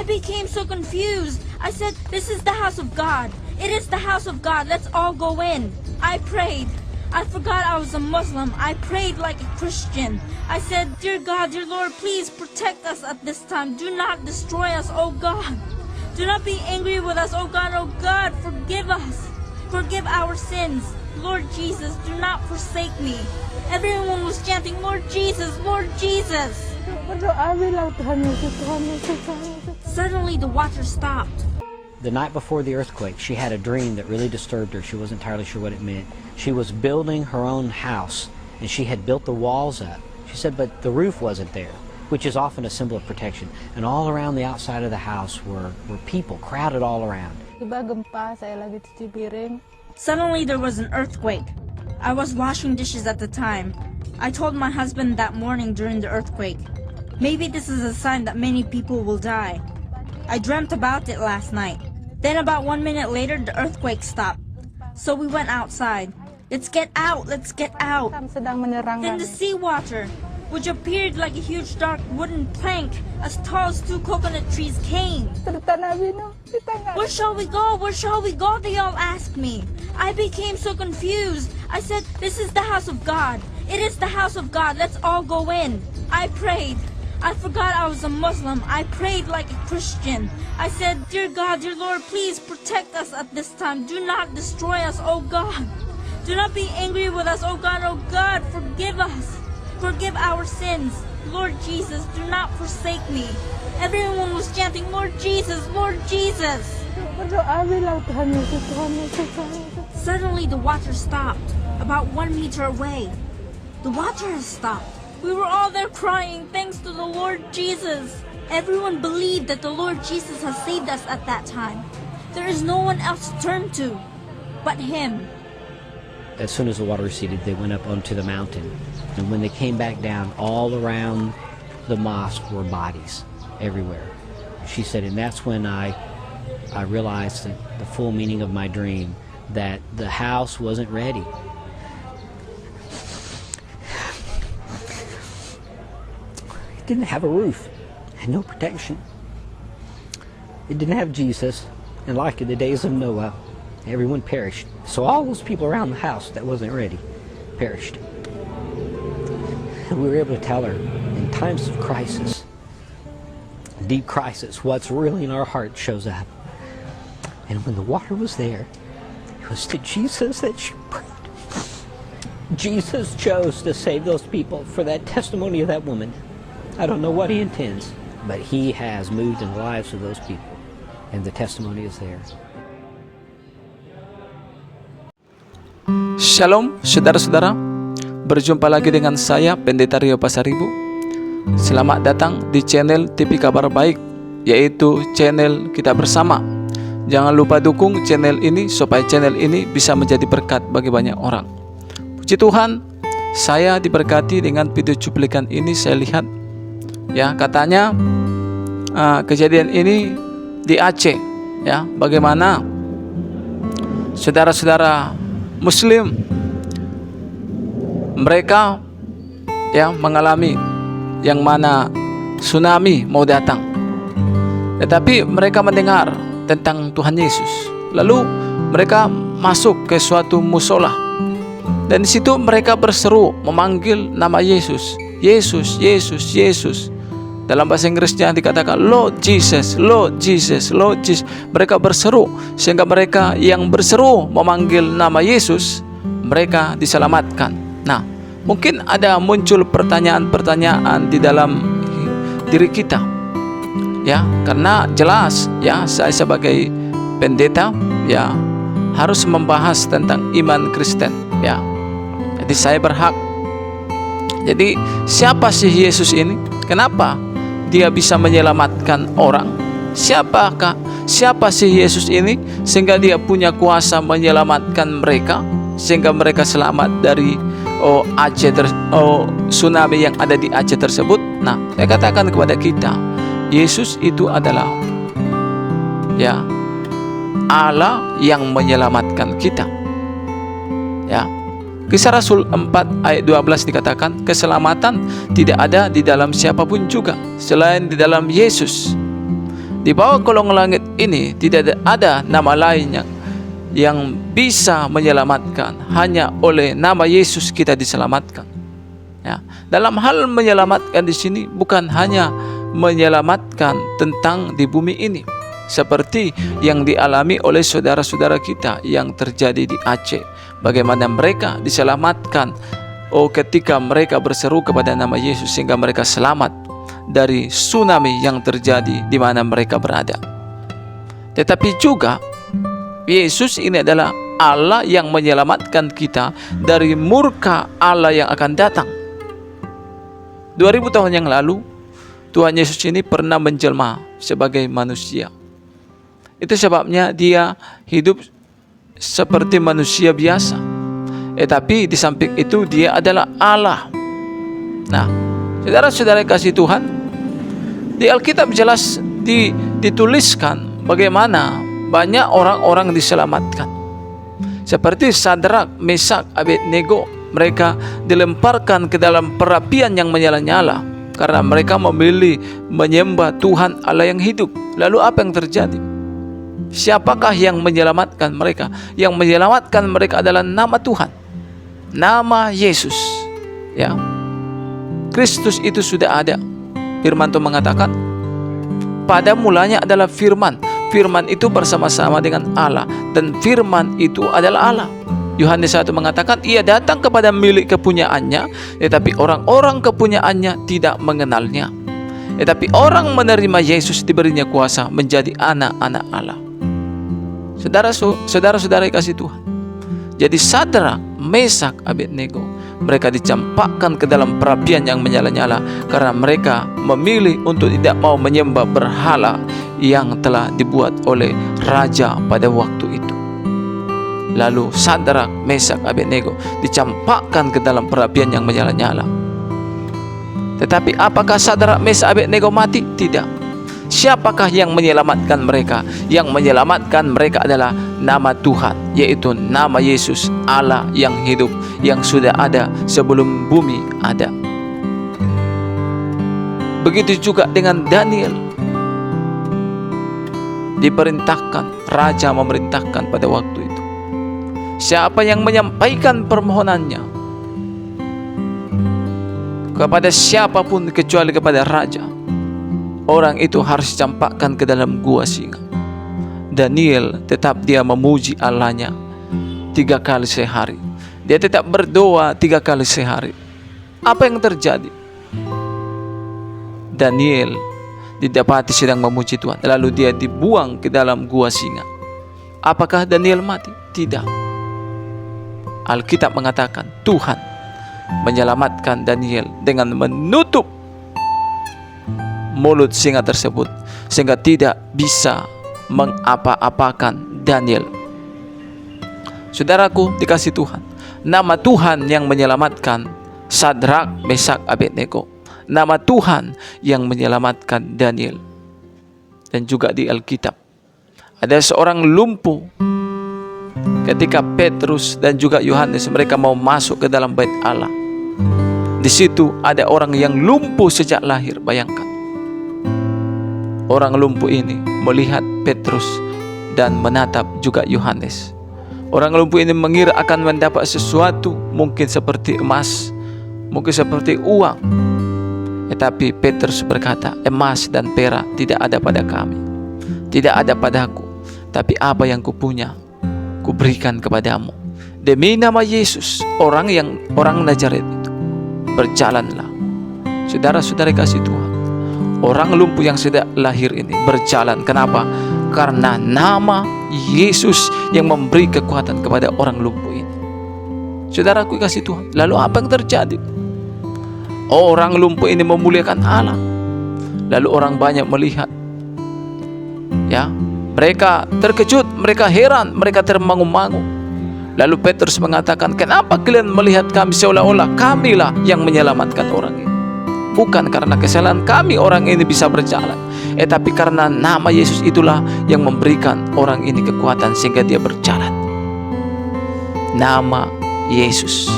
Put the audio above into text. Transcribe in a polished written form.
became so confused. I said, this is the house of God. It is the house of God. Let's all go in. I prayed. I forgot I was a Muslim. I prayed like a Christian. I said, dear God, dear Lord, please protect us at this time. Do not destroy us, oh God. Do not be angry with us, oh God. Oh God, forgive us. Forgive our sins. Lord Jesus, do not forsake me. Everyone was chanting, Lord Jesus, Lord Jesus. Suddenly the water stopped. The night before the earthquake, she had a dream that really disturbed her. She wasn't entirely sure what it meant. She was building her own house, and she had built the walls up. She said, but the roof wasn't there, which is often a symbol of protection. And all around the outside of the house were people crowded all around. Suddenly there was an earthquake. I was washing dishes at the time. I told my husband that morning during the earthquake, maybe this is a sign that many people will die. I dreamt about it last night. Then about 1 minute later, the earthquake stopped. So we went outside. Let's get out, let's get out. Then the seawater, which appeared like a huge dark wooden plank as tall as 2 coconut trees, came. Where shall we go? Where shall we go? They all asked me. I became so confused. I said, this is the house of God. It is the house of God. Let's all go in. I prayed. I forgot I was a Muslim. I prayed like a Christian. I said, dear God, dear Lord, please protect us at this time. Do not destroy us, oh God. Do not be angry with us, oh God. Oh God, forgive us. Forgive our sins. Lord Jesus, do not forsake me. Everyone was chanting, Lord Jesus, Lord Jesus. Suddenly the water stopped, about 1 meter away. The water has stopped. We were all there crying, thanks to the Lord Jesus. Everyone believed that the Lord Jesus has saved us at that time. There is no one else to turn to but Him. As soon as the water receded, they went up onto the mountain. And when they came back down, all around the mosque were bodies everywhere. She said, and that's when I realized the full meaning of my dream, that the house wasn't ready. It didn't have a roof, had no protection. It didn't have Jesus, and like in the days of Noah, everyone perished. So all those people around the house that wasn't ready perished. And we were able to tell her, in times of crisis, deep crisis, what's really in our heart shows up. And when the water was there, it was to Jesus that she prayed. Jesus chose to save those people for that testimony of that woman. I don't know what He intends, but He has moved in the lives of those people, and the testimony is there. Shalom saudara-saudara, berjumpa lagi dengan saya Pendeta Rio Pasaribu. Selamat datang di channel TV Kabar Baik, yaitu channel kita bersama. Jangan lupa dukung channel ini supaya channel ini bisa menjadi berkat bagi banyak orang. Puji Tuhan, saya diberkati dengan video cuplikan ini. Saya lihat ya, katanya kejadian ini di Aceh ya, bagaimana saudara-saudara Muslim mereka ya mengalami yang mana tsunami mau datang, tetapi mereka mendengar tentang Tuhan Yesus. Lalu mereka masuk ke suatu musola, dan di situ mereka berseru memanggil nama Yesus. Yesus, Yesus, Yesus. Dalam bahasa Inggrisnya dikatakan Lord Jesus, Lord Jesus, Lord Jesus. Mereka berseru, sehingga mereka yang berseru memanggil nama Yesus, mereka diselamatkan. Nah, mungkin ada muncul pertanyaan-pertanyaan di dalam diri kita, ya, karena jelas ya, saya sebagai pendeta ya harus membahas tentang iman Kristen ya. Jadi saya berhak. Jadi siapa sih Yesus ini? Kenapa Dia bisa menyelamatkan orang? Siapa sih Yesus ini sehingga Dia punya kuasa menyelamatkan mereka, sehingga mereka selamat dari tsunami yang ada di Aceh tersebut? Nah, saya katakan kepada kita, Yesus itu adalah ya Allah yang menyelamatkan kita. Ya. Kisah Rasul 4 ayat 12 dikatakan, keselamatan tidak ada di dalam siapapun juga selain di dalam Yesus. Di bawah kolong langit ini tidak ada nama lain yang bisa menyelamatkan. Hanya oleh nama Yesus kita diselamatkan. Ya, dalam hal menyelamatkan di sini bukan hanya menyelamatkan tentang di bumi ini, seperti yang dialami oleh saudara-saudara kita yang terjadi di Aceh. Bagaimana mereka diselamatkan ketika mereka berseru kepada nama Yesus sehingga mereka selamat dari tsunami yang terjadi di mana mereka berada. Tetapi juga Yesus ini adalah Allah yang menyelamatkan kita dari murka Allah yang akan datang. 2000 tahun yang lalu Tuhan Yesus ini pernah menjelma sebagai manusia. Itu sebabnya dia hidup seperti manusia biasa. Tapi di samping itu dia adalah Allah. Nah, saudara-saudara kasih Tuhan, di Alkitab jelas dituliskan bagaimana banyak orang-orang diselamatkan. Seperti Sadrak, Mesak, Abednego, mereka dilemparkan ke dalam perapian yang menyala-nyala karena mereka memilih menyembah Tuhan Allah yang hidup. Lalu apa yang terjadi? Siapakah yang menyelamatkan mereka? Yang menyelamatkan mereka adalah nama Tuhan, nama Yesus. Ya, Kristus itu sudah ada. Firman Tuhan mengatakan, pada mulanya adalah firman. Firman itu bersama-sama dengan Allah, dan firman itu adalah Allah. Yohanes 1 mengatakan, ia datang kepada milik kepunyaannya, tetapi orang-orang kepunyaannya tidak mengenalnya. Tetapi orang menerima Yesus diberinya kuasa menjadi anak-anak Allah. Saudara-saudara kasih Tuhan, jadi Sadrak, Mesak, Abednego, mereka dicampakkan ke dalam perapian yang menyala-nyala karena mereka memilih untuk tidak mau menyembah berhala yang telah dibuat oleh raja pada waktu itu. Lalu Sadrak, Mesak, Abednego dicampakkan ke dalam perapian yang menyala-nyala. Tetapi apakah Sadrak, Mesak, Abednego mati? Tidak. Siapakah yang menyelamatkan mereka? Yang menyelamatkan mereka adalah nama Tuhan, yaitu nama Yesus, Allah yang hidup, yang sudah ada sebelum bumi ada. Begitu juga dengan Daniel. Diperintahkan, raja memerintahkan pada waktu itu, siapa yang menyampaikan permohonannya kepada siapapun kecuali kepada raja, orang itu harus dicampakkan ke dalam gua singa. Daniel tetap dia memuji Allahnya 3 kali sehari. Dia tetap berdoa 3 kali sehari. Apa yang terjadi? Daniel didapati sedang memuji Tuhan, lalu dia dibuang ke dalam gua singa. Apakah Daniel mati? Tidak. Alkitab mengatakan Tuhan menyelamatkan Daniel dengan menutup mulut singa tersebut sehingga tidak bisa mengapa-apakan Daniel. Saudaraku dikasih Tuhan, nama Tuhan yang menyelamatkan Sadrak, Mesak, Abednego, nama Tuhan yang menyelamatkan Daniel. Dan juga di Alkitab ada seorang lumpuh ketika Petrus dan juga Yohanes mereka mau masuk ke dalam bait Allah. Di situ ada orang yang lumpuh sejak lahir. Bayangkan, orang lumpuh ini melihat Petrus dan menatap juga Yohanes. Orang lumpuh ini mengira akan mendapat sesuatu, mungkin seperti emas, mungkin seperti uang. Tetapi Petrus berkata, emas dan perak tidak ada pada kami, tidak ada padaku, tapi apa yang kupunya kuberikan kepadamu. Demi nama Yesus, orang Nazaret itu, berjalanlah. Saudara-saudara kasih Tuhan, orang lumpuh yang sudah lahir ini berjalan. Kenapa? Karena nama Yesus yang memberi kekuatan kepada orang lumpuh ini. Saudaraku kasih Tuhan, lalu apa yang terjadi? Orang lumpuh ini memuliakan Allah. Lalu orang banyak melihat. Ya, mereka terkejut, mereka heran, mereka termangu-mangu. Lalu Petrus mengatakan, kenapa kalian melihat kami seolah-olah kamilah yang menyelamatkan orang ini? Bukan karena kesalahan kami orang ini bisa berjalan, tapi karena nama Yesus itulah yang memberikan orang ini kekuatan sehingga dia berjalan. Nama Yesus.